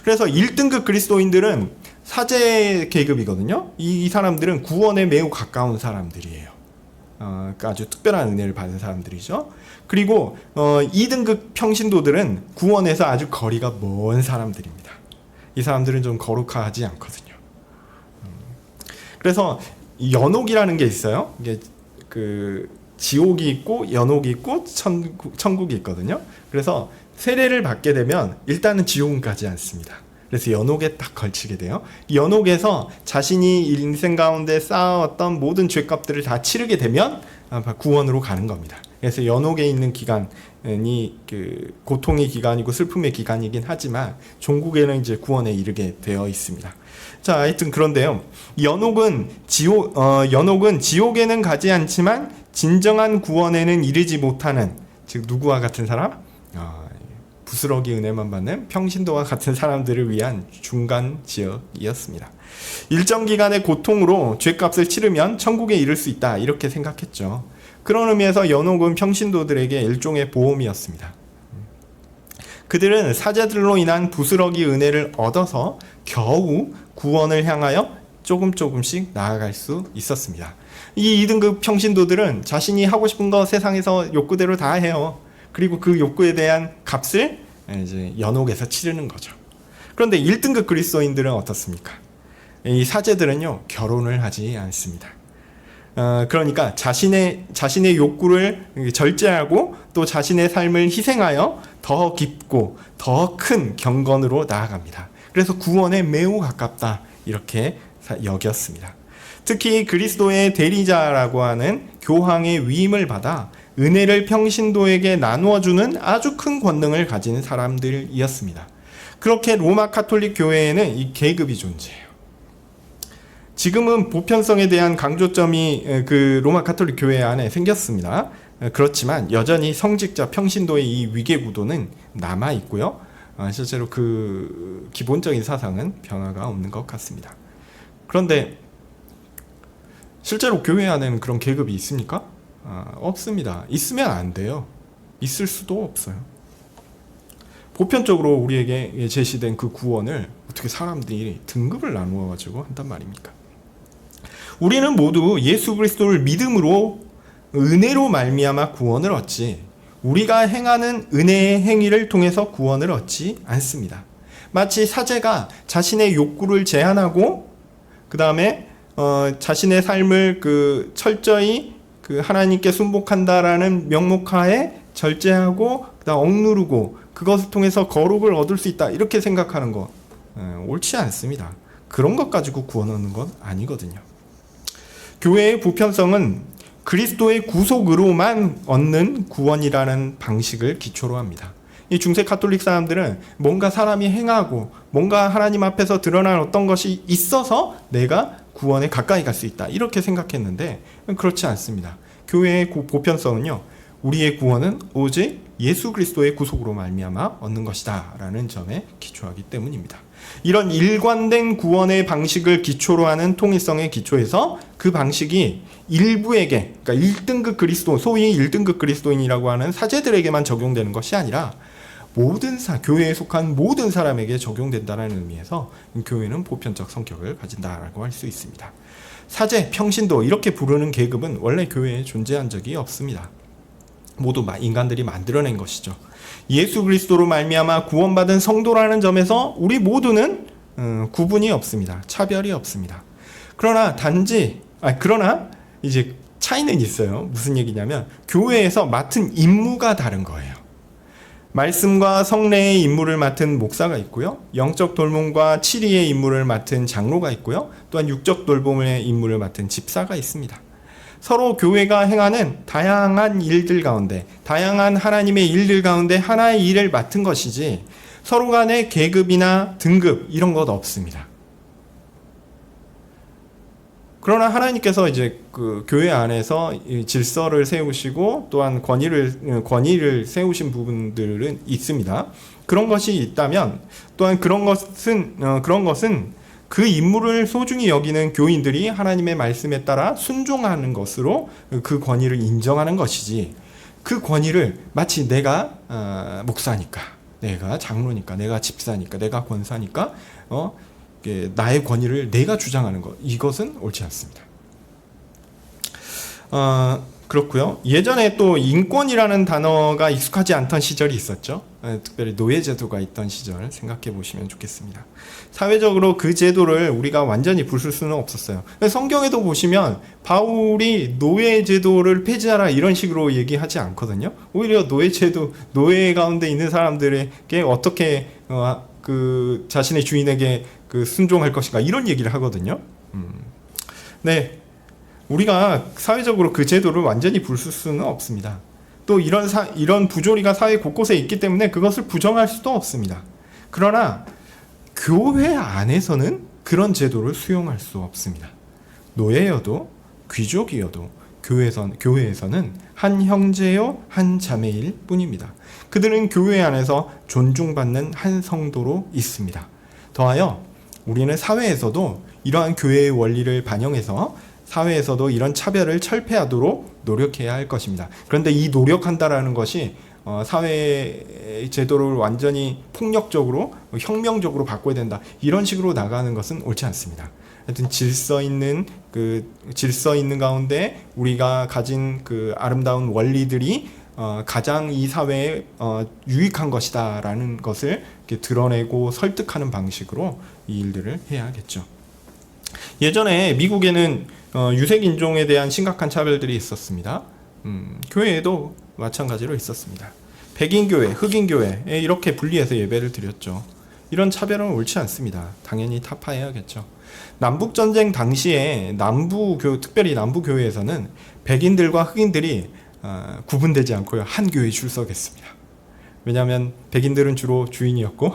그래서 1등급 그리스도인들은 사제 계급이거든요. 이 사람들은 구원에 매우 가까운 사람들이에요. 그러니까 아주 특별한 은혜를 받은 사람들이죠. 그리고 2등급 평신도들은 구원에서 아주 거리가 먼 사람들입니다. 이 사람들은 좀 거룩하지 않거든요. 그래서 연옥이라는 게 있어요. 이게 지옥이 있고 연옥이 있고 천국이 있거든요. 그래서 세례를 받게 되면 일단은 지옥은 가지 않습니다. 그래서 연옥에 딱 걸치게 돼요. 연옥에서 자신이 인생 가운데 쌓아왔던 모든 죄값들을 다 치르게 되면 구원으로 가는 겁니다. 그래서 연옥에 있는 기간 그 고통의 기간이고 슬픔의 기간이긴 하지만 종국에는 이제 구원에 이르게 되어 있습니다. 자, 하여튼 그런데요. 연옥은 지옥에는 가지 않지만 진정한 구원에는 이르지 못하는, 즉 누구와 같은 사람? 부스러기 은혜만 받는 평신도와 같은 사람들을 위한 중간 지역이었습니다. 일정 기간의 고통으로 죄값을 치르면 천국에 이를 수 있다, 이렇게 생각했죠. 그런 의미에서 연옥은 평신도들에게 일종의 보험이었습니다. 그들은 사제들로 인한 부스러기 은혜를 얻어서 겨우 구원을 향하여 조금씩 나아갈 수 있었습니다. 이 2등급 평신도들은 자신이 하고 싶은 거 세상에서 욕구대로 다 해요. 그리고 그 욕구에 대한 값을 이제 연옥에서 치르는 거죠. 그런데 1등급 그리스도인들은 어떻습니까? 이 사제들은요, 결혼을 하지 않습니다. 그러니까 자신의 욕구를 절제하고 또 자신의 삶을 희생하여 더 깊고 더 큰 경건으로 나아갑니다. 그래서 구원에 매우 가깝다, 이렇게 여겼습니다. 특히 그리스도의 대리자라고 하는 교황의 위임을 받아 은혜를 평신도에게 나누어주는 아주 큰 권능을 가진 사람들이었습니다. 그렇게 로마 카톨릭 교회에는 이 계급이 존재해요. 지금은 보편성에 대한 강조점이 그 로마 카톨릭 교회 안에 생겼습니다. 그렇지만 여전히 성직자 평신도의 이 위계 구도는 남아 있고요. 실제로 그 기본적인 사상은 변화가 없는 것 같습니다. 그런데 실제로 교회 안에는 그런 계급이 있습니까? 없습니다. 있으면 안 돼요. 있을 수도 없어요. 보편적으로 우리에게 제시된 그 구원을 어떻게 사람들이 등급을 나누어 가지고 한단 말입니까? 우리는 모두 예수 그리스도를 믿음으로 은혜로 말미암아 구원을 얻지, 우리가 행하는 은혜의 행위를 통해서 구원을 얻지 않습니다. 마치 사제가 자신의 욕구를 제한하고 그 다음에 자신의 삶을 철저히 하나님께 순복한다라는 명목하에 절제하고 그다음 억누르고 그것을 통해서 거룩을 얻을 수 있다, 이렇게 생각하는 것 옳지 않습니다. 그런 것 가지고 구원 얻는 건 아니거든요. 교회의 보편성은 그리스도의 구속으로만 얻는 구원이라는 방식을 기초로 합니다. 이 중세 카톨릭 사람들은 뭔가 사람이 행하고 뭔가 하나님 앞에서 드러난 어떤 것이 있어서 내가 구원에 가까이 갈 수 있다, 이렇게 생각했는데 그렇지 않습니다. 교회의 보편성은요, 우리의 구원은 오직 예수 그리스도의 구속으로 말미암아 얻는 것이다 라는 점에 기초하기 때문입니다. 이런 일관된 구원의 방식을 기초로 하는 통일성의 기초에서 그 방식이 일부에게, 그러니까 1등급 그리스도, 소위 1등급 그리스도인이라고 하는 사제들에게만 적용되는 것이 아니라 교회에 속한 모든 사람에게 적용된다는 의미에서 교회는 보편적 성격을 가진다라고 할 수 있습니다. 사제, 평신도 이렇게 부르는 계급은 원래 교회에 존재한 적이 없습니다. 모두 인간들이 만들어낸 것이죠. 예수 그리스도로 말미암아 구원받은 성도라는 점에서 우리 모두는 구분이 없습니다. 차별이 없습니다. 그러나 이제 차이는 있어요. 무슨 얘기냐면 교회에서 맡은 임무가 다른 거예요. 말씀과 성례의 임무를 맡은 목사가 있고요. 영적 돌봄과 치리의 임무를 맡은 장로가 있고요. 또한 육적 돌봄의 임무를 맡은 집사가 있습니다. 서로 교회가 행하는 다양한 일들 가운데, 다양한 하나님의 일들 가운데 하나의 일을 맡은 것이지 서로 간의 계급이나 등급 이런 것 없습니다. 그러나 하나님께서 이제 그 교회 안에서 질서를 세우시고 또한 권위를 세우신 부분들은 있습니다. 그런 것이 있다면 또한 그런 것은 그 임무를 소중히 여기는 교인들이 하나님의 말씀에 따라 순종하는 것으로 그 권위를 인정하는 것이지, 그 권위를 마치 내가 목사니까, 내가 장로니까, 내가 집사니까, 내가 권사니까 나의 권위를 내가 주장하는 것, 이것은 옳지 않습니다. 그렇고요. 예전에 또 인권이라는 단어가 익숙하지 않던 시절이 있었죠. 특별히 노예제도가 있던 시절 생각해 보시면 좋겠습니다. 사회적으로 그 제도를 우리가 완전히 부술 수는 없었어요. 성경에도 보시면 바울이 노예제도를 폐지하라 이런 식으로 얘기하지 않거든요. 오히려 노예 가운데 있는 사람들에게 어떻게 자신의 주인에게 순종할 것인가, 이런 얘기를 하거든요. 네, 우리가 사회적으로 그 제도를 완전히 부술 수는 없습니다. 또 이런 부조리가 사회 곳곳에 있기 때문에 그것을 부정할 수도 없습니다. 그러나 교회 안에서는 그런 제도를 수용할 수 없습니다. 노예여도 귀족이어도 교회에서는 한 형제요 한 자매일 뿐입니다. 그들은 교회 안에서 존중받는 한 성도로 있습니다. 더하여 우리는 사회에서도 이러한 교회의 원리를 반영해서 사회에서도 이런 차별을 철폐하도록 노력해야 할 것입니다. 그런데 이 노력한다라는 것이 사회 제도를 완전히 폭력적으로 혁명적으로 바꿔야 된다 이런 식으로 나가는 것은 옳지 않습니다. 하여튼 질서 있는 가운데 우리가 가진 그 아름다운 원리들이 가장 이 사회에 유익한 것이다라는 것을 이렇게 드러내고 설득하는 방식으로 이 일들을 해야겠죠. 예전에 미국에는 유색 인종에 대한 심각한 차별들이 있었습니다. 교회에도 마찬가지로 있었습니다. 백인 교회, 흑인 교회에 이렇게 분리해서 예배를 드렸죠. 이런 차별은 옳지 않습니다. 당연히 타파해야겠죠. 남북 전쟁 당시에 특별히 남부 교회에서는 백인들과 흑인들이 구분되지 않고요, 한 교회에 출석했습니다. 왜냐하면 백인들은 주로 주인이었고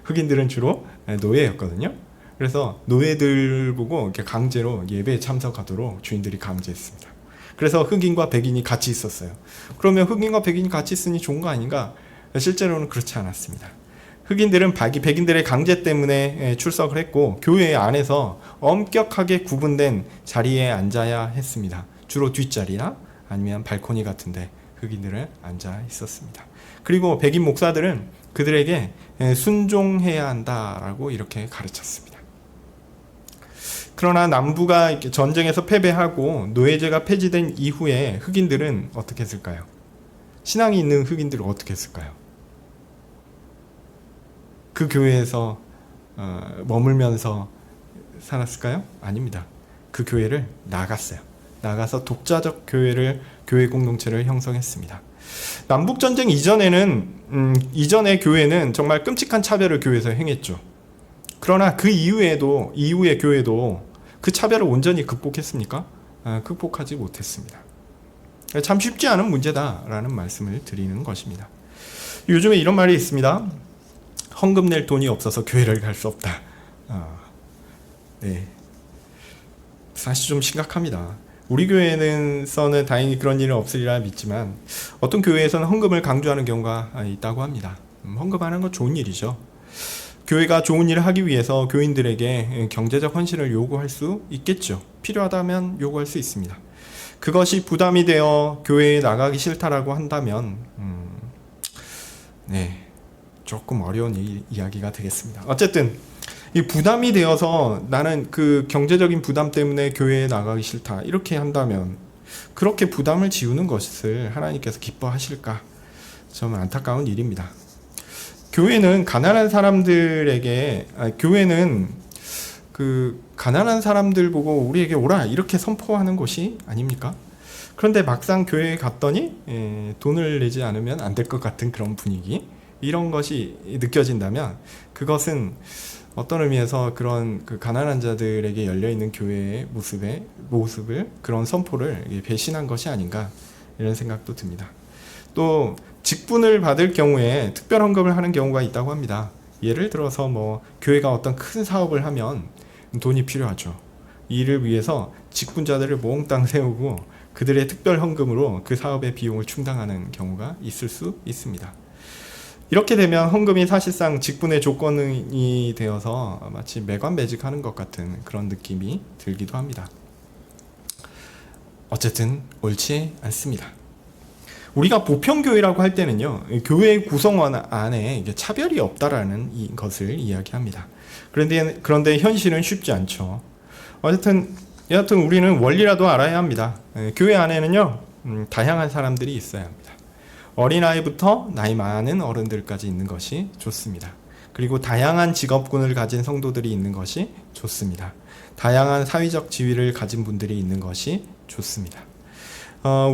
흑인들은 주로 노예였거든요. 그래서 노예들 보고 이렇게 강제로 예배에 참석하도록 주인들이 강제했습니다. 그래서 흑인과 백인이 같이 있었어요. 그러면 흑인과 백인이 같이 있으니 좋은 거 아닌가? 실제로는 그렇지 않았습니다. 흑인들은 백인들의 강제 때문에 출석을 했고 교회 안에서 엄격하게 구분된 자리에 앉아야 했습니다. 주로 뒷자리나 아니면 발코니 같은데 흑인들은 앉아 있었습니다. 그리고 백인 목사들은 그들에게 순종해야 한다라고 이렇게 가르쳤습니다. 그러나 남부가 전쟁에서 패배하고 노예제가 폐지된 이후에 흑인들은 어떻게 했을까요? 신앙이 있는 흑인들은 어떻게 했을까요? 그 교회에서 머물면서 살았을까요? 아닙니다. 그 교회를 나갔어요. 나가서 독자적 교회 공동체를 형성했습니다. 남북전쟁 이전의 교회는 정말 끔찍한 차별을 교회에서 행했죠. 그러나 그 이후의 교회도 그 차별을 온전히 극복했습니까? 극복하지 못했습니다. 참 쉽지 않은 문제다라는 말씀을 드리는 것입니다. 요즘에 이런 말이 있습니다. 헌금 낼 돈이 없어서 교회를 갈 수 없다. 네. 사실 좀 심각합니다. 우리 교회에서는 다행히 그런 일은 없으리라 믿지만 어떤 교회에서는 헌금을 강조하는 경우가 있다고 합니다. 헌금하는 건 좋은 일이죠. 교회가 좋은 일을 하기 위해서 교인들에게 경제적 헌신을 요구할 수 있겠죠. 필요하다면 요구할 수 있습니다. 그것이 부담이 되어 교회에 나가기 싫다라고 한다면 조금 어려운 이야기가 되겠습니다. 어쨌든 이 부담이 되어서 나는 그 경제적인 부담 때문에 교회에 나가기 싫다 이렇게 한다면 그렇게 부담을 지우는 것을 하나님께서 기뻐하실까? 좀 안타까운 일입니다. 교회는 가난한 사람들 보고 우리에게 오라 이렇게 선포하는 곳이 아닙니까? 그런데 막상 교회에 갔더니 돈을 내지 않으면 안 될 것 같은 그런 분위기, 이런 것이 느껴진다면 그것은 어떤 의미에서 그런 그 가난한 자들에게 열려있는 교회의 모습을 그런 선포를 배신한 것이 아닌가 이런 생각도 듭니다. 또 직분을 받을 경우에 특별 헌금을 하는 경우가 있다고 합니다. 예를 들어서 교회가 어떤 큰 사업을 하면 돈이 필요하죠. 이를 위해서 직분자들을 몽땅 세우고 그들의 특별 헌금으로 그 사업의 비용을 충당하는 경우가 있을 수 있습니다. 이렇게 되면 헌금이 사실상 직분의 조건이 되어서 마치 매관매직하는 것 같은 그런 느낌이 들기도 합니다. 어쨌든 옳지 않습니다. 우리가 보편교회라고 할 때는요, 교회 구성원 안에 차별이 없다라는 것을 이야기합니다. 그런데 현실은 쉽지 않죠. 여하튼 우리는 원리라도 알아야 합니다. 교회 안에는요, 다양한 사람들이 있어야 합니다. 어린아이부터 나이 많은 어른들까지 있는 것이 좋습니다. 그리고 다양한 직업군을 가진 성도들이 있는 것이 좋습니다. 다양한 사회적 지위를 가진 분들이 있는 것이 좋습니다.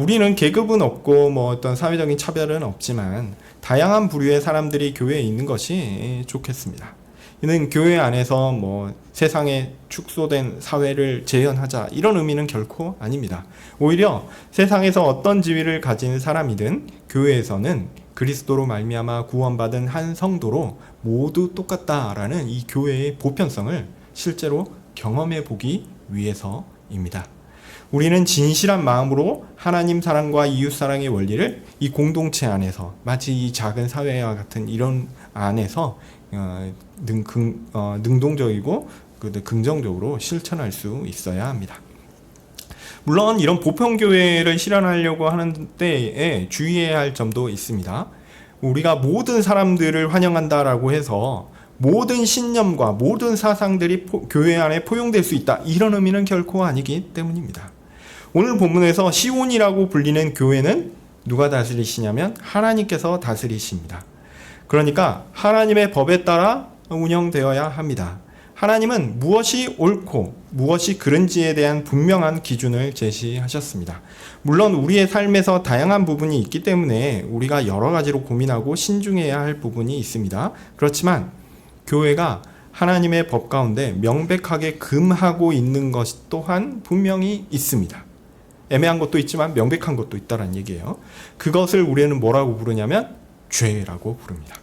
우리는 계급은 없고 어떤 사회적인 차별은 없지만 다양한 부류의 사람들이 교회에 있는 것이 좋겠습니다. 이는 교회 안에서 뭐 세상에 축소된 사회를 재현하자 이런 의미는 결코 아닙니다. 오히려 세상에서 어떤 지위를 가진 사람이든 교회에서는 그리스도로 말미암아 구원받은 한 성도로 모두 똑같다라는 이 교회의 보편성을 실제로 경험해 보기 위해서입니다. 우리는 진실한 마음으로 하나님 사랑과 이웃 사랑의 원리를 이 공동체 안에서 마치 이 작은 사회와 같은 이런 안에서 능동적이고 긍정적으로 실천할 수 있어야 합니다. 물론 이런 보편교회를 실현하려고 하는 때에 주의해야 할 점도 있습니다. 우리가 모든 사람들을 환영한다라고 해서 모든 신념과 모든 사상들이 교회 안에 포용될 수 있다, 이런 의미는 결코 아니기 때문입니다. 오늘 본문에서 시온이라고 불리는 교회는 누가 다스리시냐면 하나님께서 다스리십니다. 그러니까 하나님의 법에 따라 운영되어야 합니다. 하나님은 무엇이 옳고 무엇이 그른지에 대한 분명한 기준을 제시하셨습니다. 물론 우리의 삶에서 다양한 부분이 있기 때문에 우리가 여러 가지로 고민하고 신중해야 할 부분이 있습니다. 그렇지만 교회가 하나님의 법 가운데 명백하게 금하고 있는 것 또한 분명히 있습니다. 애매한 것도 있지만 명백한 것도 있다는 얘기예요. 그것을 우리는 뭐라고 부르냐면 죄라고 부릅니다.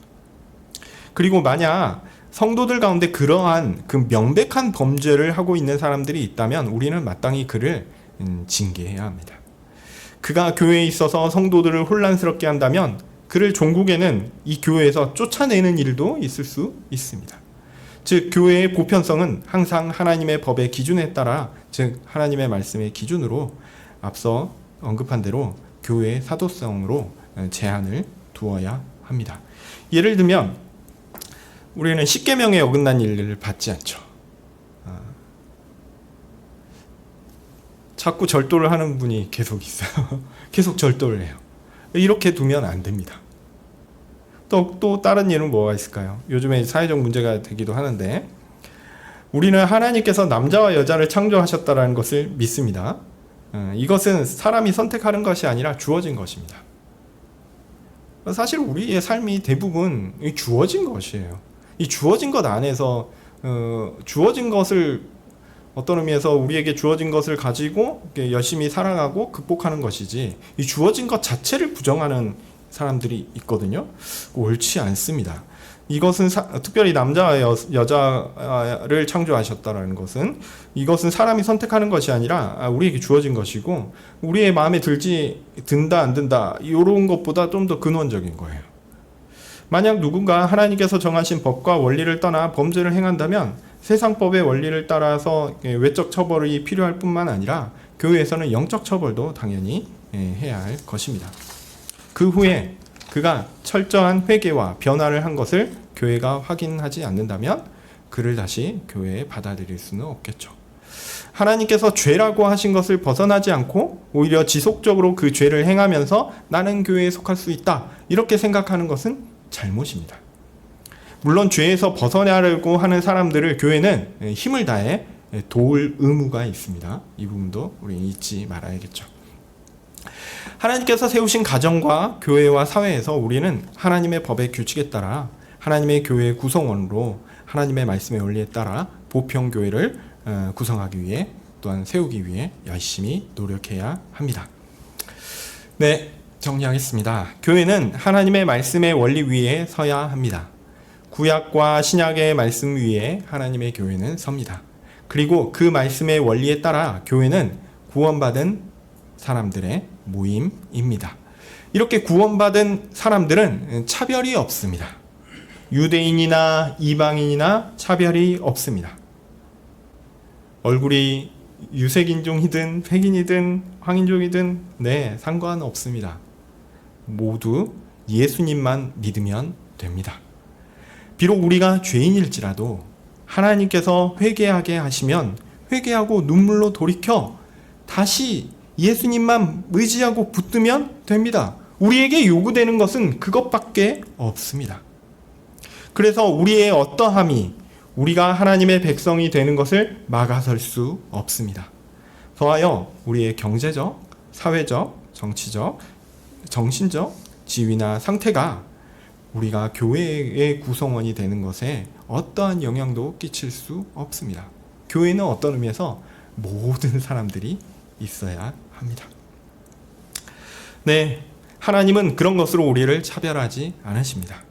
그리고 만약 성도들 가운데 그러한 그 명백한 범죄를 하고 있는 사람들이 있다면 우리는 마땅히 그를 징계해야 합니다. 그가 교회에 있어서 성도들을 혼란스럽게 한다면 그를 종국에는 이 교회에서 쫓아내는 일도 있을 수 있습니다. 즉 교회의 보편성은 항상 하나님의 법의 기준에 따라, 즉 하나님의 말씀의 기준으로 앞서 언급한 대로 교회의 사도성으로 제한을 두어야 합니다. 예를 들면 우리는 십계명에 어긋난 일을 받지 않죠. 자꾸 절도를 하는 분이 계속 있어요. 계속 절도를 해요. 이렇게 두면 안 됩니다. 또 다른 예는 뭐가 있을까요? 요즘에 사회적 문제가 되기도 하는데, 우리는 하나님께서 남자와 여자를 창조하셨다는 것을 믿습니다. 이것은 사람이 선택하는 것이 아니라 주어진 것입니다. 사실 우리의 삶이 대부분 주어진 것이에요. 이 주어진 것 안에서 주어진 것을, 어떤 의미에서 우리에게 주어진 것을 가지고 열심히 살아가고 극복하는 것이지, 이 주어진 것 자체를 부정하는 사람들이 있거든요. 옳지 않습니다. 이것은 특별히 남자와 여자를 창조하셨다는 것은, 이것은 사람이 선택하는 것이 아니라 우리에게 주어진 것이고, 우리의 마음에 든다 안 든다 이런 것보다 좀 더 근원적인 거예요. 만약 누군가 하나님께서 정하신 법과 원리를 떠나 범죄를 행한다면 세상법의 원리를 따라서 외적 처벌이 필요할 뿐만 아니라 교회에서는 영적 처벌도 당연히 해야 할 것입니다. 그 후에 그가 철저한 회개와 변화를 한 것을 교회가 확인하지 않는다면 그를 다시 교회에 받아들일 수는 없겠죠. 하나님께서 죄라고 하신 것을 벗어나지 않고 오히려 지속적으로 그 죄를 행하면서 나는 교회에 속할 수 있다, 이렇게 생각하는 것은 잘못입니다. 물론 죄에서 벗어나려고 하는 사람들을 교회는 힘을 다해 도울 의무가 있습니다. 이 부분도 우리 잊지 말아야겠죠. 하나님께서 세우신 가정과 교회와 사회에서 우리는 하나님의 법의 규칙에 따라 하나님의 교회의 구성원으로 하나님의 말씀의 원리에 따라 보편교회를 구성하기 위해, 또한 세우기 위해 열심히 노력해야 합니다. 네, 정리하겠습니다. 교회는 하나님의 말씀의 원리 위에 서야 합니다. 구약과 신약의 말씀 위에 하나님의 교회는 섭니다. 그리고 그 말씀의 원리에 따라 교회는 구원받은 사람들의 모임입니다. 이렇게 구원받은 사람들은 차별이 없습니다. 유대인이나 이방인이나 차별이 없습니다. 얼굴이 유색인종이든 흑인이든 황인종이든 상관없습니다. 모두 예수님만 믿으면 됩니다. 비록 우리가 죄인일지라도 하나님께서 회개하게 하시면 회개하고 눈물로 돌이켜 다시 예수님만 의지하고 붙들면 됩니다. 우리에게 요구되는 것은 그것밖에 없습니다. 그래서 우리의 어떠함이 우리가 하나님의 백성이 되는 것을 막아설 수 없습니다. 더하여 우리의 경제적, 사회적, 정치적, 정신적 지위나 상태가 우리가 교회의 구성원이 되는 것에 어떠한 영향도 끼칠 수 없습니다. 교회는 어떤 의미에서 모든 사람들이 있어야 합니다. 네, 하나님은 그런 것으로 우리를 차별하지 않으십니다.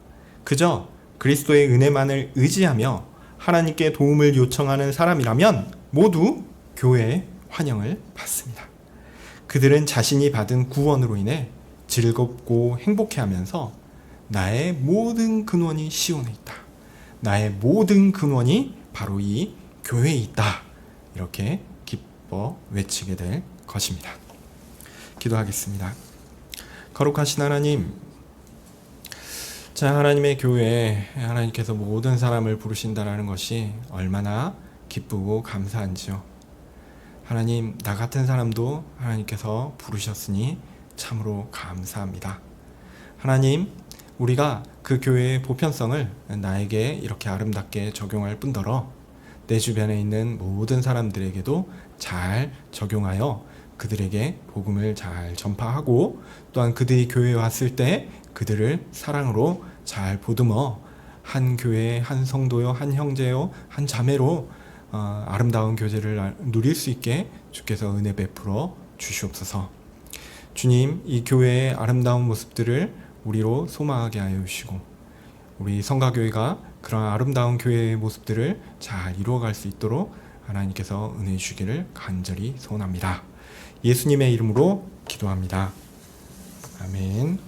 그저 그리스도의 은혜만을 의지하며 하나님께 도움을 요청하는 사람이라면 모두 교회의 환영을 받습니다. 그들은 자신이 받은 구원으로 인해 즐겁고 행복해하면서 나의 모든 근원이 시온에 있다. 나의 모든 근원이 바로 이 교회에 있다. 이렇게 기뻐 외치게 될 것입니다. 기도하겠습니다. 거룩하신 하나님, 자, 하나님의 교회에 하나님께서 모든 사람을 부르신다는 것이 얼마나 기쁘고 감사한지요. 하나님, 나 같은 사람도 하나님께서 부르셨으니 참으로 감사합니다. 하나님, 우리가 그 교회의 보편성을 나에게 이렇게 아름답게 적용할 뿐더러 내 주변에 있는 모든 사람들에게도 잘 적용하여 그들에게 복음을 잘 전파하고 또한 그들이 교회에 왔을 때 그들을 사랑으로 잘 보듬어 한 교회, 한 성도요, 한 형제요, 한 자매로 아름다운 교제를 누릴 수 있게 주께서 은혜 베풀어 주시옵소서. 주님, 이 교회의 아름다운 모습들을 우리로 소망하게 하여 주시고 우리 성가교회가 그런 아름다운 교회의 모습들을 잘 이루어갈 수 있도록 하나님께서 은혜 주시기를 간절히 소원합니다. 예수님의 이름으로 기도합니다. 아멘.